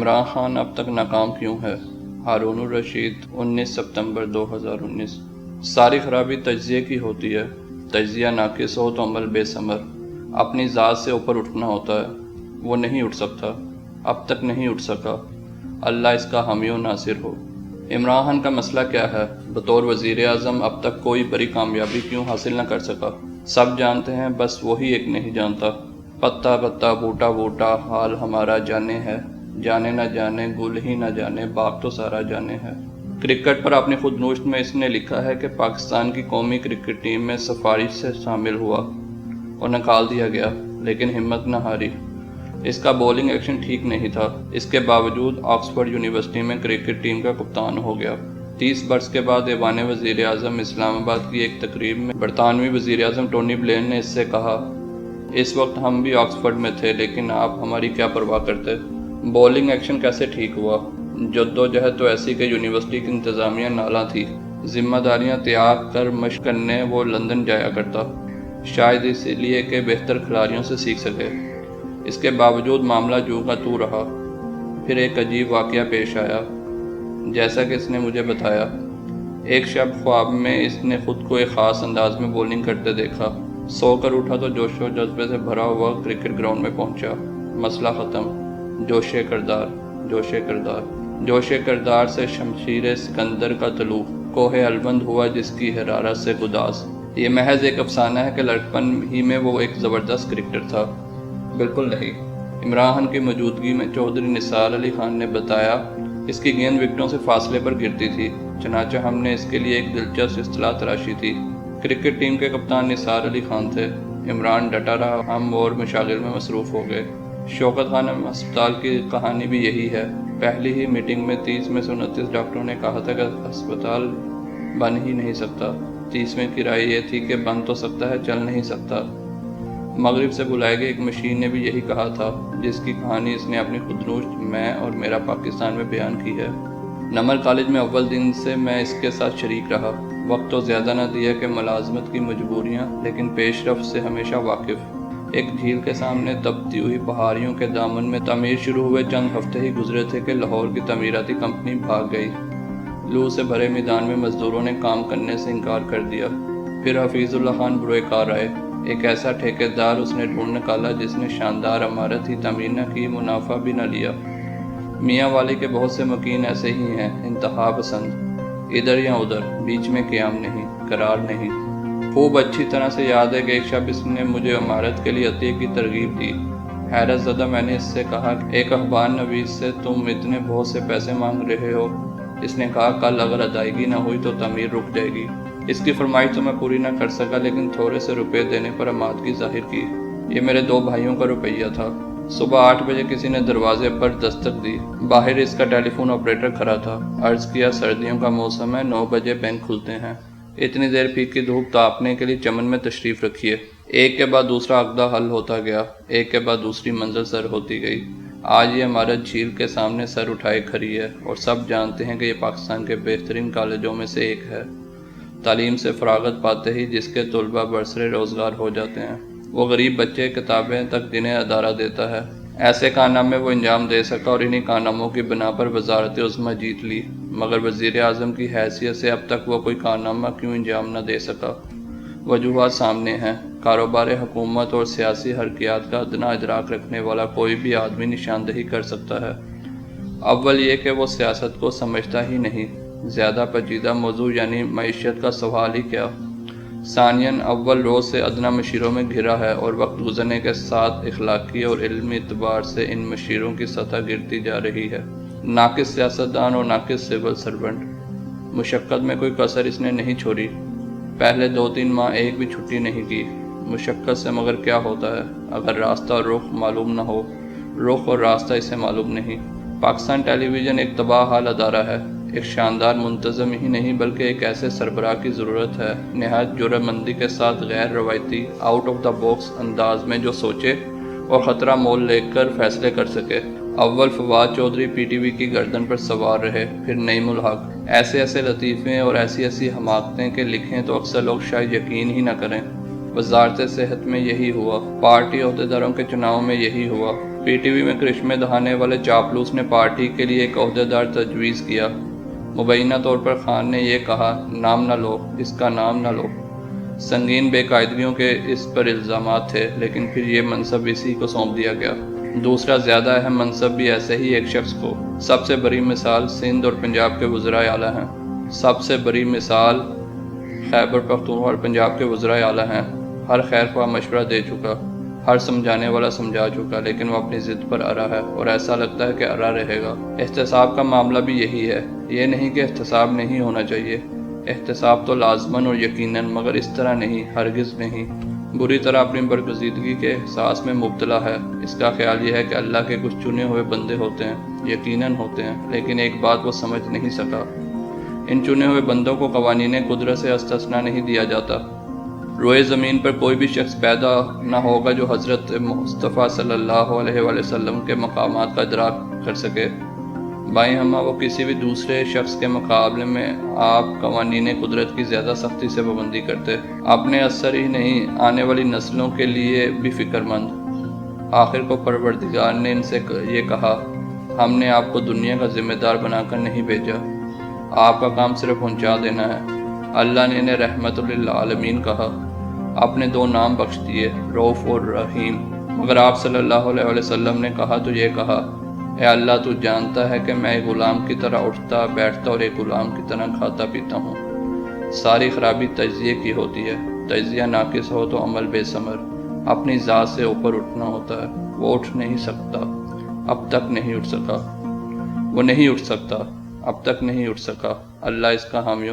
عمران خان اب تک ناکام کیوں ہے؟ ہارون الرشید 19 ستمبر 2019۔ ساری خرابی تجزیے کی ہوتی ہے، تجزیہ ناقص ہو تو عمل بے ثمر۔ اپنی ذات سے اوپر اٹھنا ہوتا ہے، وہ نہیں اٹھ سکتا، اب تک نہیں اٹھ سکا، اللہ اس کا حامی و ناصر ہو۔ عمران خان کا مسئلہ کیا ہے؟ بطور وزیر اعظم اب تک کوئی بڑی کامیابی کیوں حاصل نہ کر سکا؟ سب جانتے ہیں، بس وہی ایک نہیں جانتا۔ پتا پتا بوٹا بوٹا حال ہمارا جانے ہے، جانے نہ جانے گل ہی نہ جانے باغ تو سارا جانے ہے۔ کرکٹ پر اپنی خود نوشت میں اس نے لکھا ہے کہ پاکستان کی قومی کرکٹ ٹیم میں سفارش سے شامل ہوا اور نکال دیا گیا، لیکن ہمت نہ ہاری۔ اس کا بولنگ ایکشن ٹھیک نہیں تھا، اس کے باوجود آکسفورڈ یونیورسٹی میں کرکٹ ٹیم کا کپتان ہو گیا۔ 30 برس کے بعد ایوان وزیر اعظم اسلام آباد کی ایک تقریب میں برطانوی وزیر اعظم ٹونی بلیر نے اس سے کہا، اس وقت ہم بھی آکسفورڈ میں تھے، لیکن آپ ہماری کیا پرواہ کرتے؟ بولنگ ایکشن کیسے ٹھیک ہوا؟ جدوجہد تو ایسی کہ یونیورسٹی کی انتظامیہ نالاں تھی، ذمہ داریاں تیاگ کر مشق کرنے وہ لندن جایا کرتا، شاید اس لیے کہ بہتر کھلاڑیوں سے سیکھ سکے۔ اس کے باوجود معاملہ جو کا تو رہا۔ پھر ایک عجیب واقعہ پیش آیا، جیسا کہ اس نے مجھے بتایا۔ ایک شب خواب میں اس نے خود کو ایک خاص انداز میں بولنگ کرتے دیکھا۔ سو کر اٹھا تو جوش و جذبے سے بھرا ہوا کرکٹ گراؤنڈ میں پہنچا۔ مسئلہ ختم، جوش کردار، جوش کردار، جوش کردار سے شمشیر سکندر کا طلوع، کوہ الوند ہوا جس کی حرارت سے گداز۔ یہ محض ایک افسانہ ہے کہ لڑکپن ہی میں وہ ایک زبردست کرکٹر تھا؟ بالکل نہیں۔ عمران خان کی موجودگی میں چودھری نثار علی خان نے بتایا، اس کی گیند وکٹوں سے فاصلے پر گرتی تھی، چنانچہ ہم نے اس کے لیے ایک دلچسپ اصطلاح تراشی تھی۔ کرکٹ ٹیم کے کپتان نثار علی خان تھے۔ عمران ڈٹا رہا، ہم اور مشاغل میں مصروف ہو گئے۔ شوکت خانم ہسپتال کی کہانی بھی یہی ہے۔ پہلی ہی میٹنگ میں 30 میں سے 29 ڈاکٹروں نے کہا تھا کہ ہسپتال بن ہی نہیں سکتا۔ 30ویں کی رائے یہ تھی کہ بن تو سکتا ہے، چل نہیں سکتا۔ مغرب سے بلائے گئے ایک مشین نے بھی یہی کہا تھا، جس کی کہانی اس نے اپنی خودنوشت میں اور میرا پاکستان میں بیان کی ہے۔ نمر کالج میں اول دن سے میں اس کے ساتھ شریک رہا۔ وقت تو زیادہ نہ دیا کہ ملازمت کی مجبوریاں، لیکن پیش رفت سے ہمیشہ واقف۔ ایک جھیل کے سامنے تپتی ہوئی پہاڑیوں کے دامن میں تعمیر شروع ہوئے چند ہفتے ہی گزرے تھے کہ لاہور کی تعمیراتی کمپنی بھاگ گئی۔ لو سے بھرے میدان میں مزدوروں نے کام کرنے سے انکار کر دیا۔ پھر حفیظ اللہ خان بروئے کار آئے، ایک ایسا ٹھیکیدار اس نے ڈھونڈ نکالا جس نے شاندار عمارت ہی تعمیر نہ کی، منافع بھی نہ لیا۔ میاں والی کے بہت سے مکین ایسے ہی ہیں، انتہا پسند، ادھر یا ادھر، بیچ میں قیام نہیں، قرار نہیں۔ خوب اچھی طرح سے یاد ہے کہ ایک شب اس نے مجھے عمارت کے لیے عطیے کی ترغیب دی۔ حیرت زدہ میں نے اس سے کہا کہ ایک اخبار نویس سے تم اتنے بہت سے پیسے مانگ رہے ہو؟ اس نے کہا، کل اگر ادائیگی نہ ہوئی تو تعمیر رک جائے گی۔ اس کی فرمائش تو میں پوری نہ کر سکا، لیکن تھوڑے سے روپے دینے پر آمادگی ظاہر کی۔ یہ میرے 2 بھائیوں کا روپیہ تھا۔ صبح 8 بجے کسی نے دروازے پر دستک دی۔ باہر اس کا ٹیلی فون آپریٹر کھڑا تھا۔ عرض کیا، سردیوں کا موسم ہے، 9 بجے بینک کھلتے ہیں، اتنی دیر پھیک کی دھوپ تاپنے کے لیے چمن میں تشریف رکھیے۔ ایک کے بعد دوسرا عقدہ حل ہوتا گیا، ایک کے بعد دوسری منزل سر ہوتی گئی۔ آج یہ عمارت جھیل کے سامنے سر اٹھائے کھڑی ہے، اور سب جانتے ہیں کہ یہ پاکستان کے بہترین کالجوں میں سے ایک ہے۔ تعلیم سے فراغت پاتے ہی جس کے طلباء برسر روزگار ہو جاتے ہیں، وہ غریب بچے کتابیں تک جنہیں ادارہ دیتا ہے۔ ایسے کارنامے وہ انجام دے سکا اور انہی کارناموں کی بنا پر وزارت عظمیٰ جیت لی، مگر وزیر اعظم کی حیثیت سے اب تک وہ کوئی کارنامہ کیوں انجام نہ دے سکا؟ وجوہات سامنے ہیں۔ کاروبار حکومت اور سیاسی حرکیات کا ادنا ادراک رکھنے والا کوئی بھی آدمی نشاندہی کر سکتا ہے۔ اول یہ کہ وہ سیاست کو سمجھتا ہی نہیں، زیادہ پیچیدہ موضوع یعنی معیشت کا سوال ہی کیا۔ ثانیاً، اول روز سے ادنا مشیروں میں گھرا ہے، اور وقت گزرنے کے ساتھ اخلاقی اور علمی اعتبار سے ان مشیروں کی سطح گرتی جا رہی ہے۔ ناقص سیاستدان اور ناقص سول سرونٹ۔ مشقت میں کوئی کسر اس نے نہیں چھوڑی۔ پہلے 2-3 ماہ ایک بھی چھٹی نہیں کی۔ مشقت سے مگر کیا ہوتا ہے اگر راستہ اور رخ معلوم نہ ہو؟ رخ اور راستہ اسے معلوم نہیں۔ پاکستان ٹیلی ویژن ایک تباہ حال ادارہ ہے۔ ایک شاندار منتظم ہی نہیں بلکہ ایک ایسے سربراہ کی ضرورت ہے، نہایت جرأتمندی کے ساتھ غیر روایتی، آؤٹ آف دا باکس انداز میں جو سوچے اور خطرہ مول لے کر فیصلے کر سکے۔ اول Fawad Chaudhry P T V کی گردن پر سوار رہے، پھر نعیم الحق۔ ایسے لطیفے اور ایسی حماقتیں کہ لکھیں تو اکثر لوگ شاید یقین ہی نہ کریں۔ وزارت صحت میں یہی ہوا، پارٹی عہدیداروں کے چناؤ میں یہی ہوا، پی ٹی وی میں کرشمے دہانے والے چاپلوس نے پارٹی کے لیے ایک عہدیدار تجویز کیا۔ مبینہ طور پر خان نے یہ کہا، نام نہ لو، اس کا نام نہ لو۔ سنگین بے قاعدگیوں کے اس پر الزامات تھے، لیکن پھر یہ منصب اسی کو سونپ دیا گیا۔ دوسرا زیادہ اہم منصب بھی ایسے ہی ایک شخص کو۔ سب سے بڑی مثال سندھ اور پنجاب کے وزرائے اعلیٰ ہیں۔ سب سے بڑی مثال خیبر پختونخوا اور پنجاب کے وزرائے اعلیٰ ہیں۔ ہر خیر خواہ مشورہ دے چکا، ہر سمجھانے والا سمجھا چکا، لیکن وہ اپنی ضد پر اڑا ہے اور ایسا لگتا ہے کہ اڑا رہے گا۔ احتساب کا معاملہ بھی یہی ہے۔ یہ نہیں کہ احتساب نہیں ہونا چاہیے، احتساب تو لازماً اور یقیناً، مگر اس طرح نہیں، ہرگز نہیں۔ بری طرح اپنی برگزیدگی کے احساس میں مبتلا ہے۔ اس کا خیال یہ ہے کہ اللہ کے کچھ چنے ہوئے بندے ہوتے ہیں، یقیناً ہوتے ہیں، لیکن ایک بات وہ سمجھ نہیں سکا، ان چنے ہوئے بندوں کو قوانین قدرت سے استثنا نہیں دیا جاتا۔ روئے زمین پر کوئی بھی شخص پیدا نہ ہوگا جو حضرت مصطفیٰ صلی اللہ علیہ وآلہ وسلم کے مقامات کا ادراک کر سکے۔ بائیں ہمہ وہ کسی بھی دوسرے شخص کے مقابلے میں آپ قوانین قدرت کی زیادہ سختی سے پابندی کرتے، اپنے اثر ہی نہیں، آنے والی نسلوں کے لیے بھی فکر مند۔ آخر کو پروردگار نے ان سے یہ کہا، ہم نے آپ کو دنیا کا ذمہ دار بنا کر نہیں بھیجا، آپ کا کام صرف پہنچا دینا ہے۔ اللہ نے انہیں رحمت للعالمین کہا، اپنے دو نام بخش دیے، رؤوف اور رحیم۔ مگر آپ صلی اللہ علیہ وسلم نے کہا تو یہ کہا، اے اللہ تو جانتا ہے کہ میں ایک غلام کی طرح اٹھتا بیٹھتا اور ایک غلام کی طرح کھاتا پیتا ہوں۔ ساری خرابی تجزیے کی ہوتی ہے، تجزیہ ناقص ہو تو عمل بے ثمر۔ اپنی ذات سے اوپر اٹھنا ہوتا ہے، وہ اٹھ نہیں سکتا، اب تک نہیں اٹھ سکا، وہ نہیں اٹھ سکتا، اب تک نہیں اٹھ سکا۔ اللہ اس کا حامی